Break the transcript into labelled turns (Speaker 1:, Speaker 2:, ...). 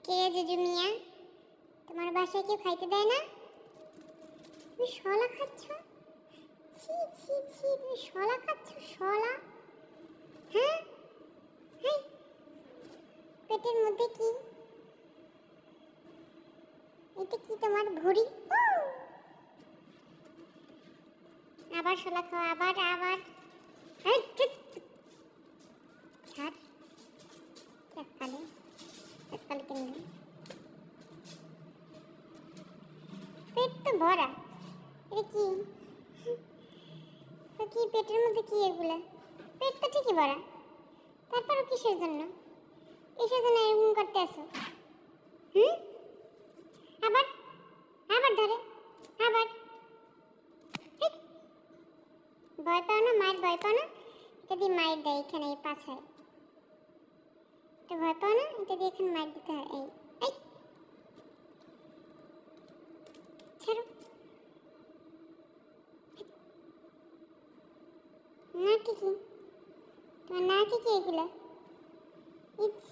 Speaker 1: কে জুজু মিয়া, তোমার বাসায় কেউ খাইতে দেয় না? তুমি শলা খাচ্ছ? ছি ছি ছি, তুমি শলা খাচ্ছ? শলা? হ্যাঁ হ্যাঁ, পেটের মধ্যে কি? এটা কি তোমার ভুঁড়ি? আবার শলা খাও, আবার আবার। এই চুপ, ছাড়। এককালে এককালে কিনবি, পেট তো ভরা। এটা কি? তো কি পেটের মধ্যে কি এগুলা? পেট তো ঠিকই ভরা, তারপরও কিসের জন্য? কিসের জন্য এরকম করতে আসো? হুম, আবার আবার ধরে, আবার। এই, ভয় পাও না? মায়ের ভয় পাও না? এটা দিয়ে মায়ের দেয় এখানে, এই পাছায়। এটা ভয় পাও না? এটা দিয়ে এখানে মায়ের দিতে হয়। এই এই, ছাড়ো। নাকি কি? তোমার নাকি কি এগুলা? ইস,